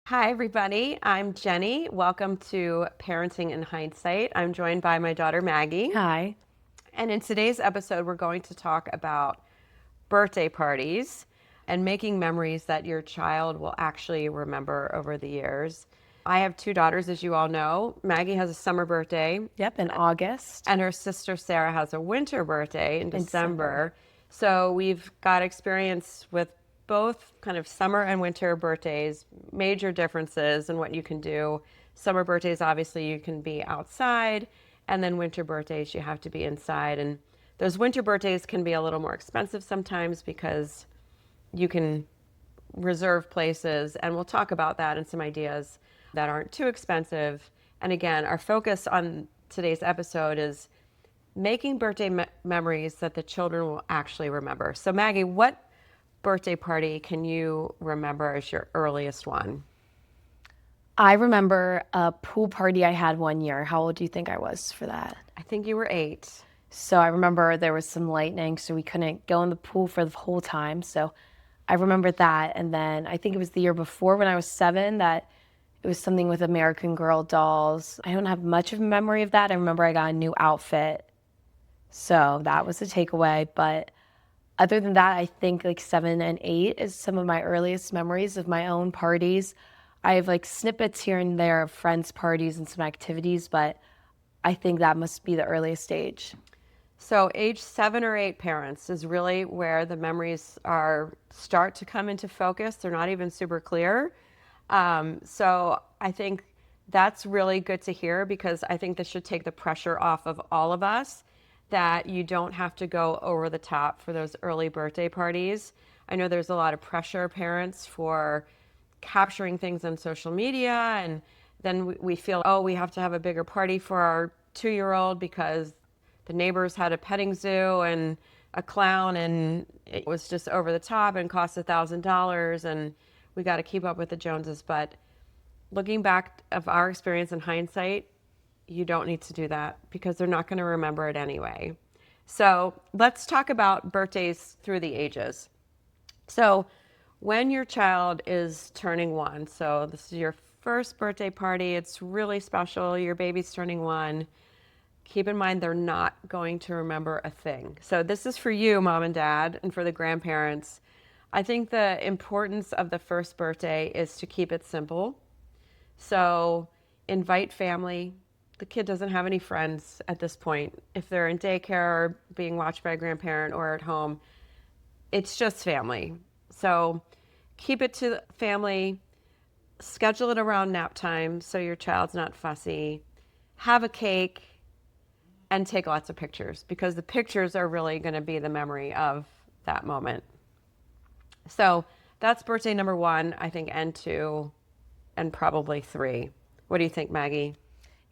Hi, everybody. I'm Jenny. Welcome to Parenting in Hindsight. I'm joined by my daughter, Maggie. Hi. And in today's episode, we're going to talk about birthday parties and making memories that your child will actually remember over the years. I have two daughters, as you all know. Maggie has a summer birthday, Yep, in August and her sister Sarah has a winter birthday in and December. December. So we've got experience with both kind of summer and winter birthdays, major differences in what you can do. Summer birthdays, obviously, you can be outside, and then winter birthdays, you have to be inside. And those winter birthdays can be a little more expensive sometimes because you can reserve places, and we'll talk about that and some ideas that aren't too expensive. And again, our focus on today's episode is making birthday memories that the children will actually remember. So, Maggie, what birthday party can you remember as your earliest one? I remember a pool party I had one year. How old do you think I was for that? I think you were 8. So I remember there was some lightning, so we couldn't go in the pool for the whole time. So I remember that. And then I think it was the year before when I was 7 that it was something with American Girl dolls. I don't have much of a memory of that. I remember I got a new outfit. So that was a takeaway. But other than that, I think like 7 and 8 is some of my earliest memories of my own parties. I have like snippets here and there of friends' parties and some activities, but I think that must be the earliest age. So age 7 or 8 parents is really where the memories are start to come into focus. They're not even super clear. So I think that's really good to hear because I think this should take the pressure off of all of us that you don't have to go over the top for those early birthday parties. I know there's a lot of pressure, parents, for capturing things on social media, and then we feel, oh, we have to have a bigger party for our 2-year-old because the neighbors had a petting zoo and a clown and it was just over the top and cost $1,000 and we got to keep up with the Joneses. But looking back of our experience in hindsight, you don't need to do that because they're not going to remember it anyway. So let's talk about birthdays through the ages. So when your child is turning 1, so this is your first birthday party, it's really special, your baby's turning 1, keep in mind they're not going to remember a thing. So this is for you, mom and dad, and for the grandparents. I think the importance of the first birthday is to keep it simple. So invite family. The kid doesn't have any friends at this point. If they're in daycare or being watched by a grandparent or at home, it's just family. So keep it to family, schedule it around nap time so your child's not fussy. Have a cake and take lots of pictures because the pictures are really going to be the memory of that moment. So that's birthday number 1, I think, and 2, and probably 3. What do you think, Maggie?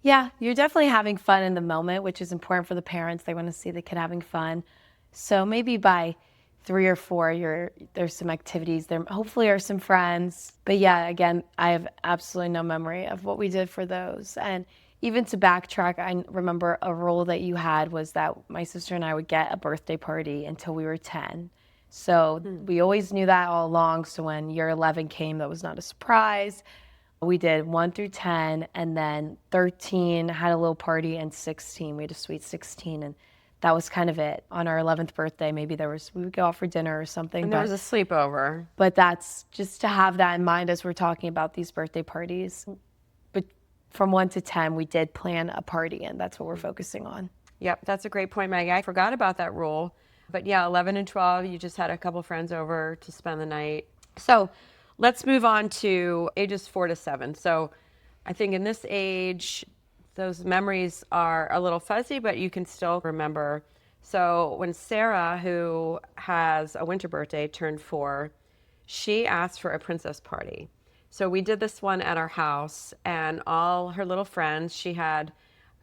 Yeah, you're definitely having fun in the moment, which is important for the parents. They want to see the kid having fun. So maybe by 3 or 4, there's some activities. There hopefully are some friends. But yeah, again, I have absolutely no memory of what we did for those. And even to backtrack, I remember a rule that you had was that my sister and I would get a birthday party until we were 10. So we always knew that all along. So when year 11 came, that was not a surprise. We did 1 through 10, and then 13 had a little party, and 16, we had a sweet 16, and that was kind of it. On our 11th birthday, maybe we would go out for dinner or something, And there was a sleepover. but that's just to have that in mind as we're talking about these birthday parties. But from 1 to 10, we did plan a party, and that's what we're focusing on. Yep, that's a great point, Maggie. I forgot about that rule. But yeah, 11 and 12, you just had a couple friends over to spend the night. So let's move on to ages 4 to 7. So I think in this age, those memories are a little fuzzy, but you can still remember. So when Sarah, who has a winter birthday, turned 4, she asked for a princess party. So we did this one at our house, and all her little friends, she had,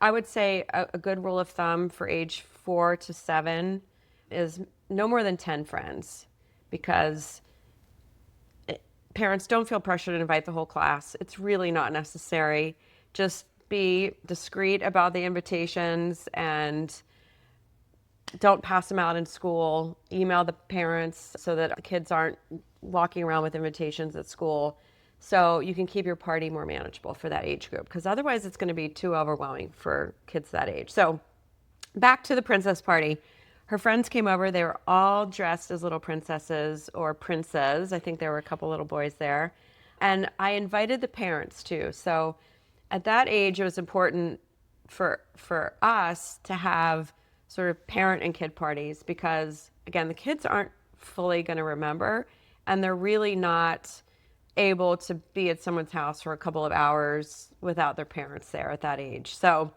I would say, a good rule of thumb for age 4 to 7 is no more than 10 friends because parents don't feel pressure to invite the whole class. It's really not necessary. Just be discreet about the invitations and don't pass them out in school. Email the parents so that kids aren't walking around with invitations at school. So you can keep your party more manageable for that age group, because otherwise it's going to be too overwhelming for kids that age. So back to the princess party. Her friends came over. They were all dressed as little princesses or princes. I think there were a couple little boys there. And I invited the parents too. So at that age, it was important for us to have sort of parent and kid parties because, again, the kids aren't fully going to remember, and they're really not able to be at someone's house for a couple of hours without their parents there at that age. So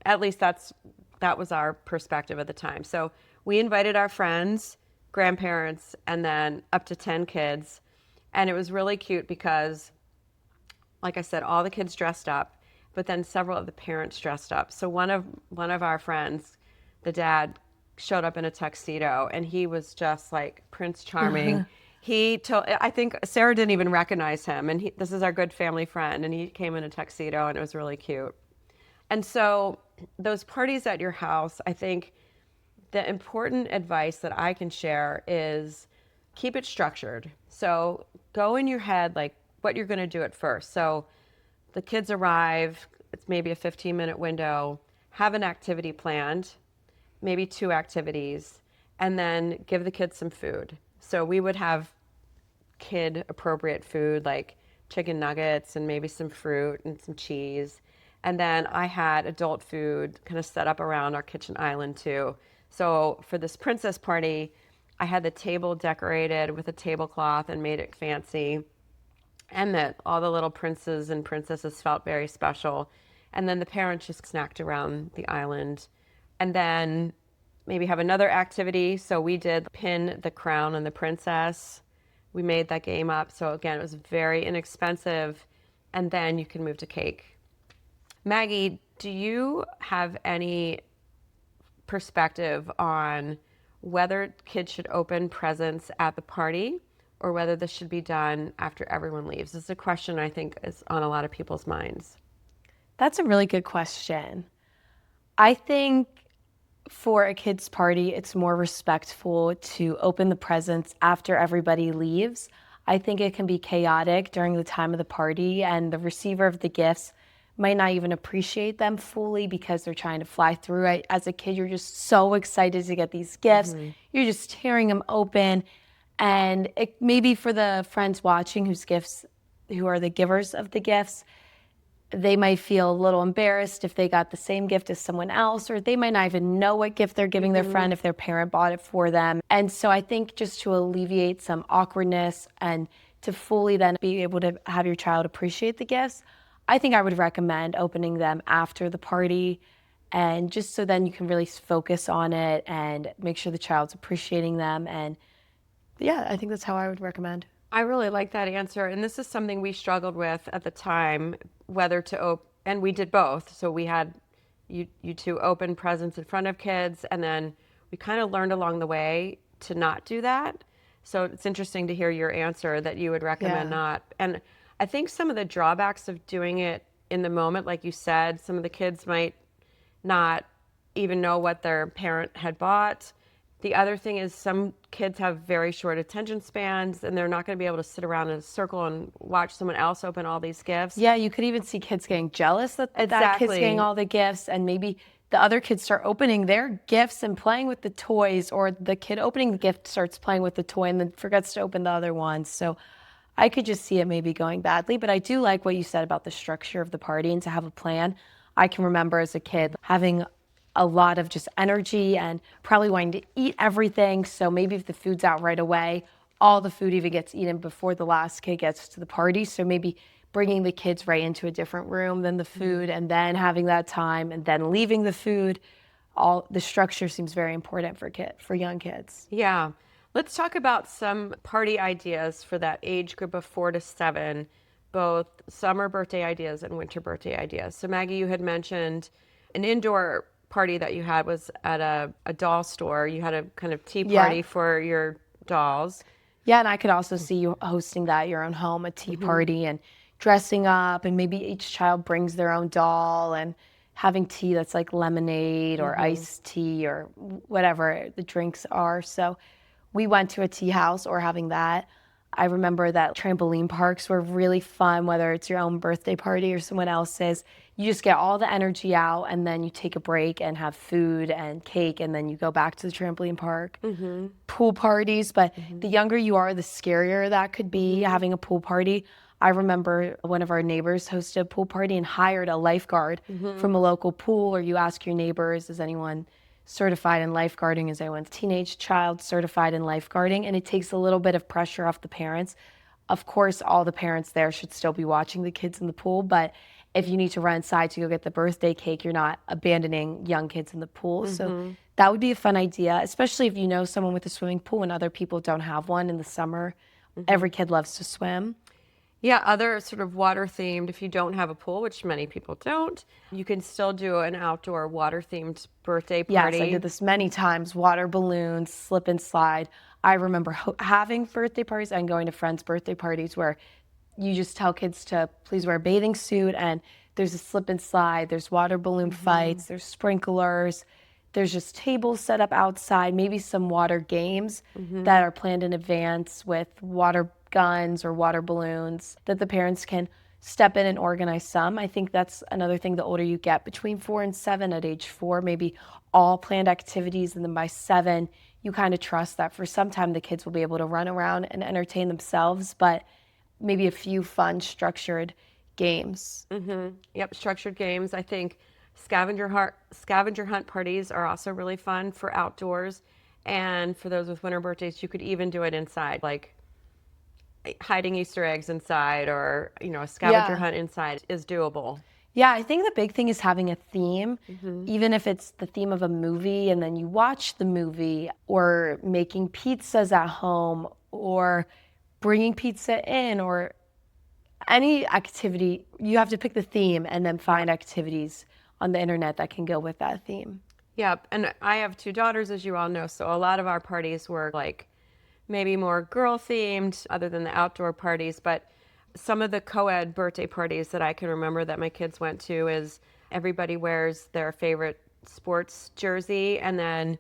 at least that was our perspective at the time. So we invited our friends, grandparents, and then up to 10 kids. And it was really cute because, like I said, all the kids dressed up, but then several of the parents dressed up. So one of our friends, the dad, showed up in a tuxedo, and he was just like Prince Charming. I think Sarah didn't even recognize him, and this is our good family friend, and he came in a tuxedo, and it was really cute. And so those parties at your house, I think the important advice that I can share is keep it structured. So go in your head like what you're going to do at first. So the kids arrive, it's maybe a 15-minute window, have an activity planned, maybe 2 activities, and then give the kids some food. So we would have kid appropriate food like chicken nuggets and maybe some fruit and some cheese. And then I had adult food kind of set up around our kitchen island too. So for this princess party, I had the table decorated with a tablecloth and made it fancy. And that all the little princes and princesses felt very special. And then the parents just snacked around the island. And then maybe have another activity. So we did pin the crown on the princess. We made that game up. So again, it was very inexpensive. And then you can move to cake. Maggie, do you have any perspective on whether kids should open presents at the party or whether this should be done after everyone leaves? This is a question I think is on a lot of people's minds. That's a really good question. I think for a kid's party, it's more respectful to open the presents after everybody leaves. I think it can be chaotic during the time of the party, and the receiver of the gifts might not even appreciate them fully because they're trying to fly through it. As a kid, you're just so excited to get these gifts. Mm-hmm. You're just tearing them open. And it maybe for the friends watching who are the givers of the gifts, they might feel a little embarrassed if they got the same gift as someone else, or they might not even know what gift they're giving their friend if their parent bought it for them. And so I think just to alleviate some awkwardness and to fully then be able to have your child appreciate the gifts, I think I would recommend opening them after the party, and just so then you can really focus on it and make sure the child's appreciating them. And yeah, I think that's how I would recommend. I really like that answer. And this is something we struggled with at the time, whether to open, and we did both. So we had you two open presents in front of kids, and then we kind of learned along the way to not do that. So it's interesting to hear your answer that you would recommend not. And I think some of the drawbacks of doing it in the moment, like you said, some of the kids might not even know what their parent had bought. The other thing is some kids have very short attention spans, and they're not going to be able to sit around in a circle and watch someone else open all these gifts. Yeah, you could even see kids getting jealous that that kid's getting all the gifts, and maybe the other kids start opening their gifts and playing with the toys, or the kid opening the gift starts playing with the toy and then forgets to open the other one. So I could just see it maybe going badly, but I do like what you said about the structure of the party and to have a plan. I can remember as a kid having a lot of just energy and probably wanting to eat everything. So maybe if the food's out right away, all the food even gets eaten before the last kid gets to the party. So maybe bringing the kids right into a different room than the food, and then having that time and then leaving the food. All the structure seems very important for young kids. Yeah. Let's talk about some party ideas for that age group of 4 to 7, both summer birthday ideas and winter birthday ideas. So Maggie, you had mentioned an indoor party that you had was at a doll store. You had a kind of tea party for your dolls. Yeah, and I could also see you hosting that at your own home, a tea party, and dressing up, and maybe each child brings their own doll and having tea that's like lemonade or iced tea or whatever the drinks are. So we went to a tea house or having that. I remember that trampoline parks were really fun, whether it's your own birthday party or someone else's. You just get all the energy out and then you take a break and have food and cake and then you go back to the trampoline park. Pool parties, but the younger you are, the scarier that could be having a pool party. I remember one of our neighbors hosted a pool party and hired a lifeguard from a local pool, or you ask your neighbors, is anyone certified in lifeguarding? Is anyone's teenage child certified in lifeguarding? And it takes a little bit of pressure off the parents. Of course, all the parents there should still be watching the kids in the pool, but if you need to run inside to go get the birthday cake, you're not abandoning young kids in the pool. So that would be a fun idea, especially if you know someone with a swimming pool and other people don't have one in the summer. Every kid loves to swim. Yeah, other sort of water themed, if you don't have a pool, which many people don't, you can still do an outdoor water themed birthday party. Yes, I did this many times. Water balloons, slip and slide. I remember having birthday parties and going to friends' birthday parties where you just tell kids to please wear a bathing suit, and there's a slip and slide, there's water balloon fights, there's sprinklers, there's just tables set up outside, maybe some water games that are planned in advance with water guns or water balloons that the parents can step in and organize some. I think that's another thing, the older you get, between 4 and 7, at age 4, maybe all planned activities, and then by 7, you kind of trust that for some time the kids will be able to run around and entertain themselves, but maybe a few fun structured games. Yep, structured games. I think scavenger hunt parties are also really fun for outdoors. And for those with winter birthdays, you could even do it inside, like hiding Easter eggs inside, or, a scavenger hunt inside is doable. Yeah, I think the big thing is having a theme, even if it's the theme of a movie and then you watch the movie, or making pizzas at home, or bringing pizza in, or any activity. You have to pick the theme and then find activities on the internet that can go with that theme. Yep, and I have 2 daughters, as you all know, so a lot of our parties were like maybe more girl themed other than the outdoor parties, but some of the co-ed birthday parties that I can remember that my kids went to is everybody wears their favorite sports jersey, and then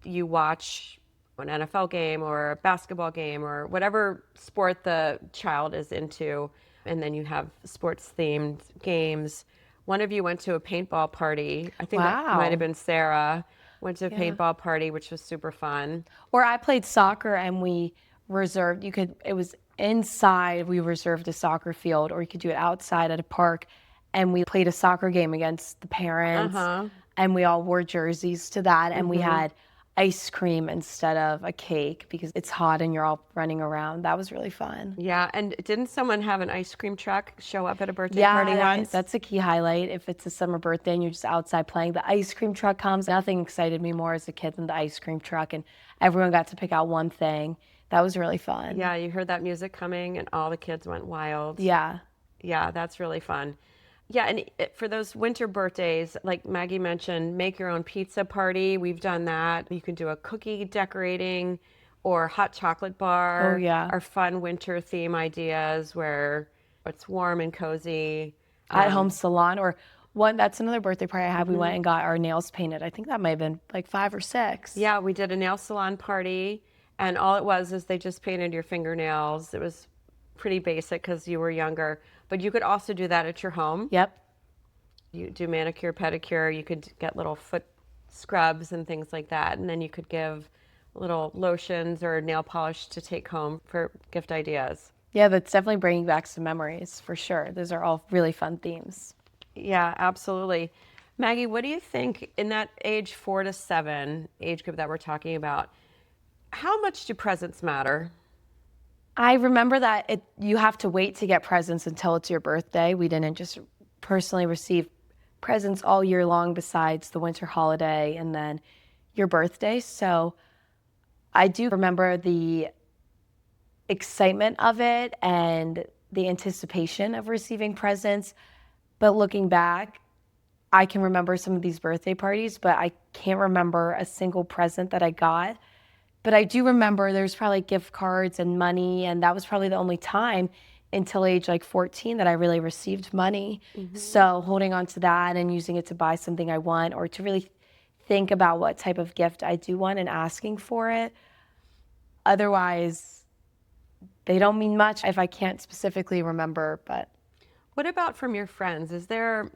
you watch an NFL game or a basketball game or whatever sport the child is into, and then you have sports themed games. One of you went to a paintball party. I think that might have been Sarah. Went to a paintball party, which was super fun. Or I played soccer and we reserved, it was inside, we reserved a soccer field, or you could do it outside at a park. And we played a soccer game against the parents, and we all wore jerseys to that. And we had ice cream instead of a cake because it's hot and you're all running around. That was really fun. Yeah, and didn't someone have an ice cream truck show up at a birthday party once? That's a key highlight. If it's a summer birthday and you're just outside playing, the ice cream truck comes. Nothing excited me more as a kid than the ice cream truck, and everyone got to pick out one thing. That was really fun. Yeah, you heard that music coming and all the kids went wild. Yeah. Yeah, that's really fun. Yeah, and for those winter birthdays, like Maggie mentioned, make your own pizza party. We've done that. You can do a cookie decorating or hot chocolate bar. Oh, yeah. Our fun winter theme ideas where it's warm and cozy. At-home salon, or that's another birthday party I had. We went and got our nails painted. I think that might have been like 5 or 6. Yeah, we did a nail salon party, and all it was is they just painted your fingernails. It was pretty basic because you were younger. But you could also do that at your home. Yep. You do manicure, pedicure. You could get little foot scrubs and things like that. And then you could give little lotions or nail polish to take home for gift ideas. Yeah, that's definitely bringing back some memories for sure. Those are all really fun themes. Yeah, absolutely. Maggie, what do you think in that age 4 to 7 age group that we're talking about? How much do presents matter? I remember that you have to wait to get presents until it's your birthday. We didn't just personally receive presents all year long besides the winter holiday and then your birthday. So I do remember the excitement of it and the anticipation of receiving presents. But looking back, I can remember some of these birthday parties, but I can't remember a single present that I got. But I do remember there's probably gift cards and money, and that was probably the only time until age like 14 that I really received money. So holding on to that and using it to buy something I want, or to really think about what type of gift I do want and asking for it. Otherwise, they don't mean much if I can't specifically remember, but. What about from your friends? Is there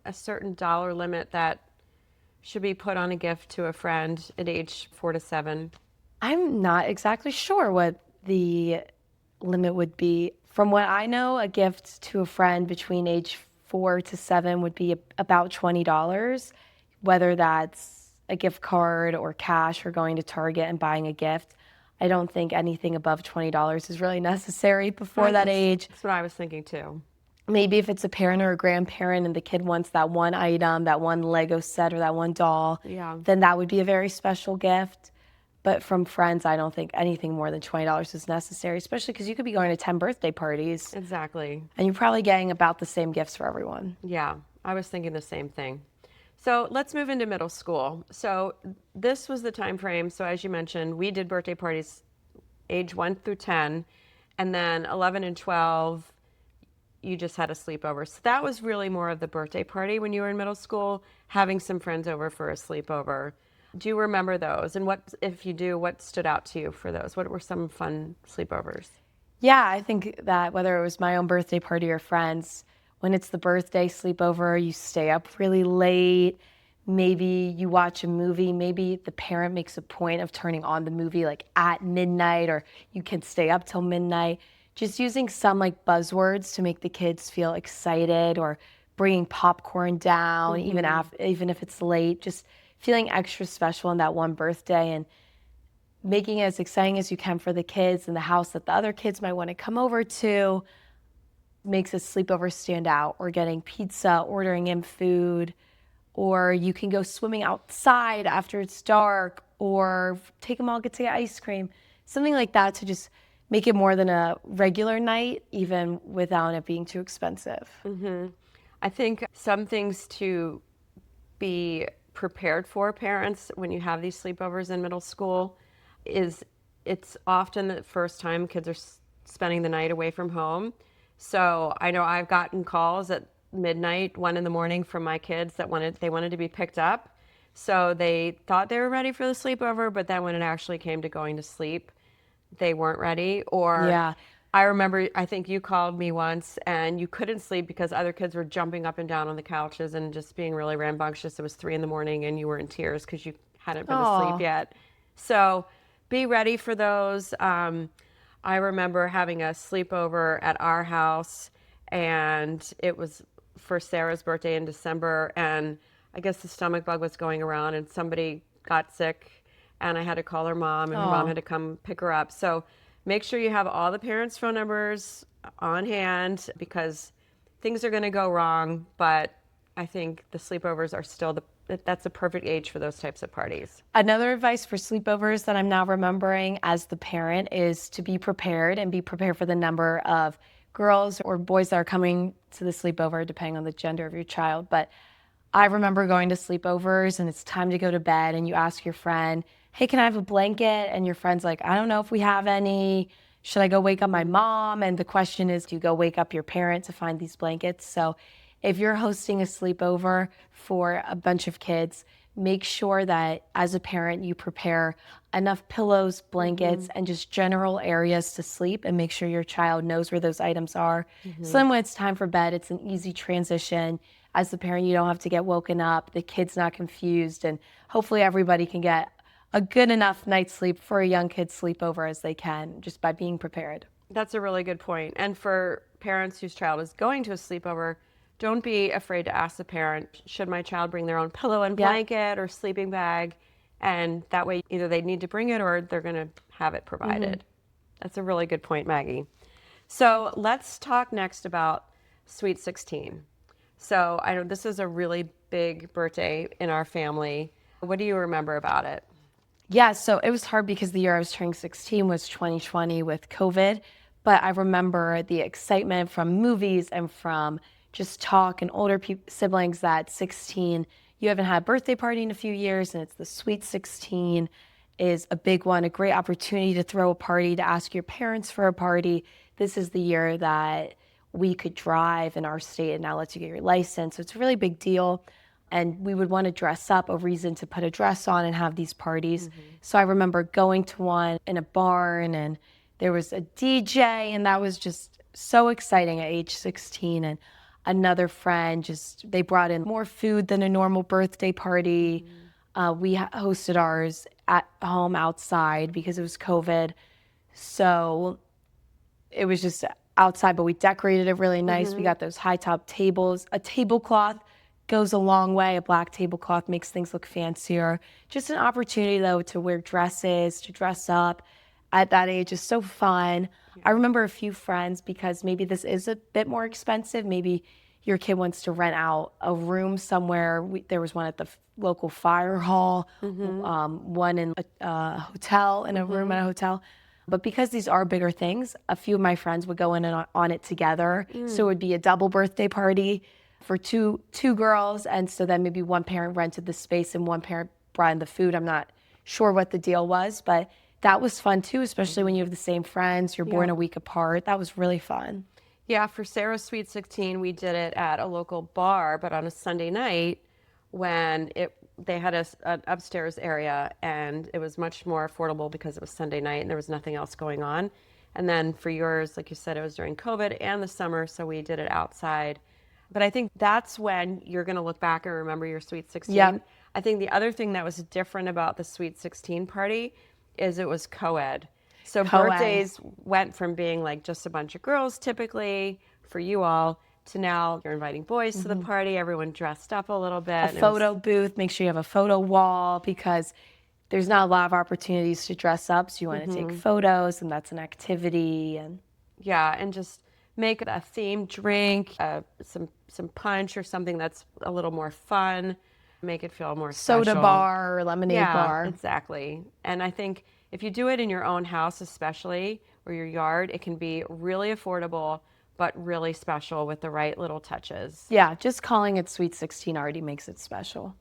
a certain dollar limit that should be put on a gift to a friend at age 4 to 7? I'm not exactly sure what the limit would be. From what I know, a gift to a friend between age 4 to 7 would be about $20, whether that's a gift card or cash or going to Target and buying a gift. I don't think anything above $20 is really necessary before that age. That's what I was thinking too. Maybe if it's a parent or a grandparent and the kid wants that one item, that one Lego set or that one doll, Yeah. then that would be a very special gift. But from friends, I don't think anything more than $20 is necessary, especially because you could be going to 10 birthday parties Exactly. and you're probably getting about the same gifts for everyone. Yeah, I was thinking the same thing. So let's move into middle school. So this was the time frame. So as you mentioned, we did birthday parties age 1 through 10, and then 11 and 12, you just had a sleepover. So that was really more of the birthday party when you were in middle school, having some friends over for a sleepover. Do you remember those? And what, if you do, what stood out to you for those? What were some fun sleepovers? Yeah, I think that whether it was my own birthday party or friends, when it's the birthday sleepover, you stay up really late. Maybe you watch a movie. Maybe the parent makes a point of turning on the movie like at midnight, or you can stay up till midnight. Just using some like buzzwords to make the kids feel excited, or bringing popcorn down, even if it's late. Just feeling extra special on that one birthday and making it as exciting as you can for the kids in the house that the other kids might want to come over to makes a sleepover stand out. Or getting pizza, ordering in food, or you can go swimming outside after it's dark, or take them all get to get ice cream, something like that to just make it more than a regular night, even without it being too expensive. I think some things to be prepared for, parents, when you have these sleepovers in middle school, is it's often the first time kids are spending the night away from home. So I know I've gotten calls at midnight, 1 in the morning, from my kids that they wanted to be picked up. So they thought they were ready for the sleepover, but then when it actually came to going to sleep, they weren't ready. Or Yeah. I remember, I think you called me once and you couldn't sleep because other kids were jumping up and down on the couches and just being really rambunctious. It was 3 in the morning and you were in tears because you hadn't been Aw. asleep yet. So be ready for those. I remember having a sleepover at our house, and it was for Sarah's birthday in December, and I guess the stomach bug was going around and somebody got sick, and I had to call her mom, and her mom had to come pick her up. So make sure you have all the parents' phone numbers on hand, because things are going to go wrong, but I think the sleepovers are still that's a perfect age for those types of parties. Another advice for sleepovers that I'm now remembering as the parent is to be prepared, and be prepared for the number of girls or boys that are coming to the sleepover, depending on the gender of your child. But I remember going to sleepovers and it's time to go to bed, and you ask your friend, hey, can I have a blanket? And your friend's like, I don't know if we have any. Should I go wake up my mom? And the question is, do you go wake up your parent to find these blankets? So if you're hosting a sleepover for a bunch of kids, make sure that as a parent you prepare enough pillows, blankets, and just general areas to sleep, and make sure your child knows where those items are. So then when it's time for bed, it's an easy transition. As the parent, you don't have to get woken up, the kid's not confused, and hopefully everybody can get a good enough night's sleep for a young kid's sleepover as they can, just by being prepared. That's a really good point. And for parents whose child is going to a sleepover, don't be afraid to ask the parent, should my child bring their own pillow and blanket or sleeping bag? And that way, either they need to bring it or they're going to have it provided. That's a really good point, Maggie. So let's talk next about Sweet 16. So I know this is a really big birthday in our family. What do you remember about it? Yeah, so it was hard because the year I was turning 16 was 2020 with COVID. But I remember the excitement from movies and from just talk and older siblings that 16, you haven't had a birthday party in a few years, and it's the Sweet 16 is a big one, a great opportunity to throw a party, to ask your parents for a party. This is the year that we could drive in our state, and now lets you get your license. So it's a really big deal. And we would want to dress up, a reason to put a dress on and have these parties. So I remember going to one in a barn and There was a DJ, and that was just so exciting at age 16. And another friend they brought in more food than a normal birthday party. We hosted ours at home outside because it was COVID. So it was just outside, but we decorated it really nice. We got those high top tables. A tablecloth goes a long way. A black tablecloth makes things look fancier. Just an opportunity, though, to wear dresses, to dress up at that age is so fun. I remember a few friends, because maybe this is a bit more expensive. Maybe your kid wants to rent out a room somewhere. There was one at the local fire hall, one in a hotel, in a room at a hotel. But because these are bigger things, a few of my friends would go in and on it together. So it would be a double birthday party for two girls. And so then maybe one parent rented the space and one parent brought in the food. I'm not sure what the deal was, but that was fun too, especially when you have the same friends. You're born a week apart. That was really fun. Yeah, for Sarah's Sweet 16, we did it at a local bar, but on a Sunday night when they had an upstairs area, and it was much more affordable because it was Sunday night and there was nothing else going on. And then for yours, like you said, it was during COVID and the summer, so we did it outside. But I think that's when you're going to look back and remember your Sweet 16. Yep. I think the other thing that was different about the Sweet 16 party is it was co-ed. So birthdays went from being like just a bunch of girls typically for you all to now you're inviting boys to the party, everyone dressed up a little bit. A photo booth, make sure you have a photo wall, because there's not a lot of opportunities to dress up. So you want to take photos, and that's an activity. And yeah, and just make it a themed drink, some punch or something that's a little more fun. Make it feel more special. Soda bar or lemonade bar. Yeah, exactly. And I think if you do it in your own house especially, or your yard, it can be really affordable, but really special with the right little touches. Yeah, just calling it Sweet 16 already makes it special.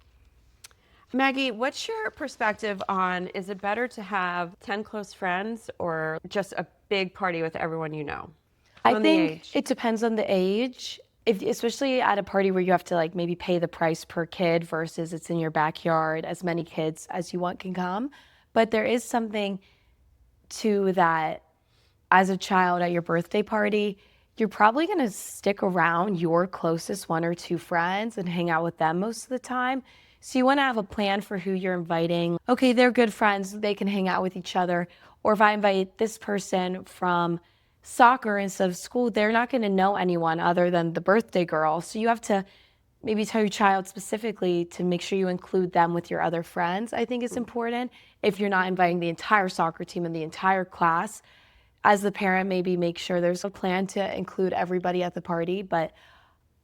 Maggie, what's your perspective on, is it better to have 10 close friends or just a big party with everyone you know? I think it depends on the age. Especially at a party where you have to like maybe pay the price per kid versus it's in your backyard, as many kids as you want can come. But there is something to that as a child at your birthday party, you're probably going to stick around your closest one or two friends and hang out with them most of the time. So you want to have a plan for who you're inviting. Okay, they're good friends. They can hang out with each other. Or if I invite this person from soccer instead of school, they're not going to know anyone other than the birthday girl. So you have to maybe tell your child specifically to make sure you include them with your other friends. I think it's important. If you're not inviting the entire soccer team and the entire class, as the parent, maybe make sure there's a plan to include everybody at the party. But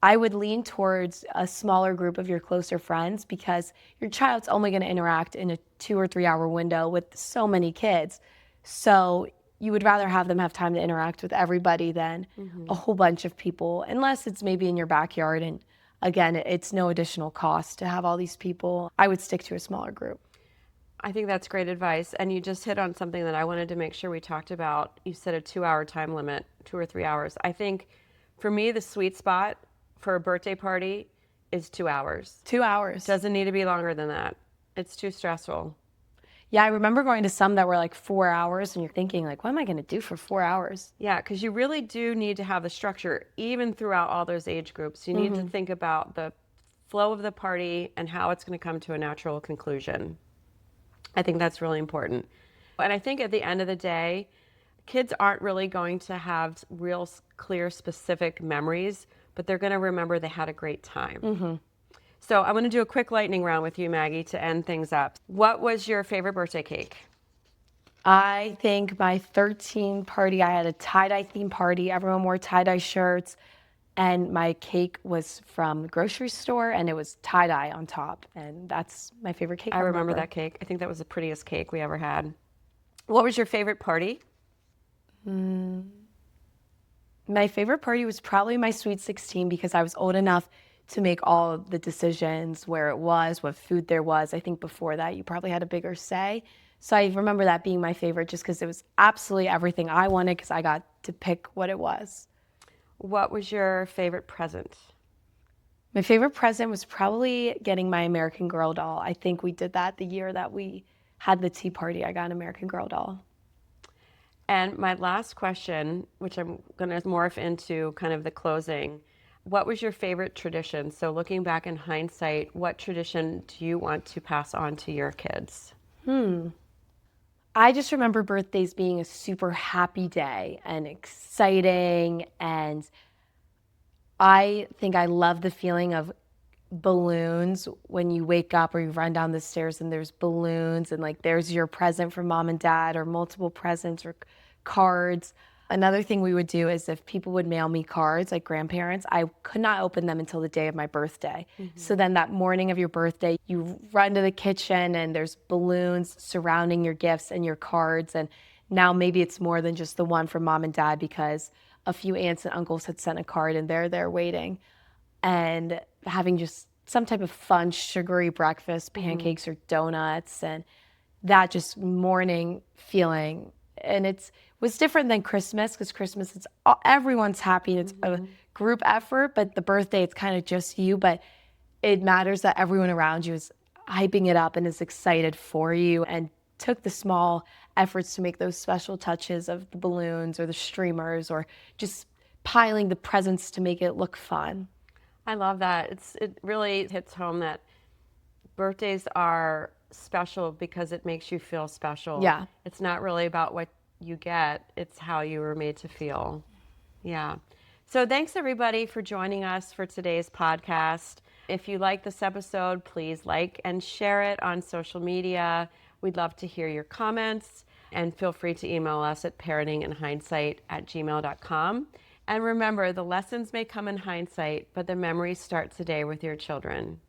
I would lean towards a smaller group of your closer friends, because your child's only going to interact in a 2 or 3 hour window with so many kids. So you would rather have them have time to interact with everybody than a whole bunch of people, unless it's maybe in your backyard. And again, it's no additional cost to have all these people. I would stick to a smaller group. I think that's great advice. And you just hit on something that I wanted to make sure we talked about. You said a 2 hour time limit, 2 or 3 hours. I think for me, the sweet spot for a birthday party is 2 hours. 2 hours. Doesn't need to be longer than that. It's too stressful. Yeah, I remember going to some that were like 4 hours, and you're thinking like, what am I going to do for 4 hours? Yeah, because you really do need to have the structure even throughout all those age groups. You need to think about the flow of the party and how it's going to come to a natural conclusion. I think that's really important. And I think at the end of the day, kids aren't really going to have real clear, specific memories, but they're going to remember they had a great time. So I'm going to do a quick lightning round with you, Maggie, to end things up. What was your favorite birthday cake? I think my 13 party, I had a tie-dye theme party. Everyone wore tie-dye shirts. And my cake was from the grocery store, and it was tie-dye on top. And that's my favorite cake. I remember that cake. I think that was the prettiest cake we ever had. What was your favorite party? My favorite party was probably my Sweet 16, because I was old enough to make all of the decisions, where it was, what food there was. I think before that, you probably had a bigger say. So I remember that being my favorite, just because it was absolutely everything I wanted, because I got to pick what it was. What was your favorite present? My favorite present was probably getting my American Girl doll. I think we did that the year that we had the tea party. I got an American Girl doll. And my last question, which I'm going to morph into kind of the closing, what was your favorite tradition? So looking back in hindsight, what tradition do you want to pass on to your kids? I just remember birthdays being a super happy day and exciting. And I think I love the feeling of balloons when you wake up or you run down the stairs and there's balloons and like there's your present from mom and dad or multiple presents or cards. Another thing we would do is if people would mail me cards, like grandparents, I could not open them until the day of my birthday. So then that morning of your birthday, you run to the kitchen and there's balloons surrounding your gifts and your cards. And now maybe it's more than just the one from mom and dad because a few aunts and uncles had sent a card and they're there waiting. And having just some type of fun, sugary breakfast, pancakes or donuts, and that just morning feeling. And it was different than Christmas because Christmas, everyone's happy. It's a group effort, but the birthday, it's kind of just you. But it matters that everyone around you is hyping it up and is excited for you and took the small efforts to make those special touches of the balloons or the streamers or just piling the presents to make it look fun. I love that. It really hits home that birthdays are special because it makes you feel special. Yeah. It's not really about what you get, it's how you were made to feel. Yeah. So thanks everybody for joining us for today's podcast. If you like this episode, please like and share it on social media. We'd love to hear your comments, and feel free to email us at parentinginhindsight@gmail.com. And remember, the lessons may come in hindsight, but the memories start today with your children.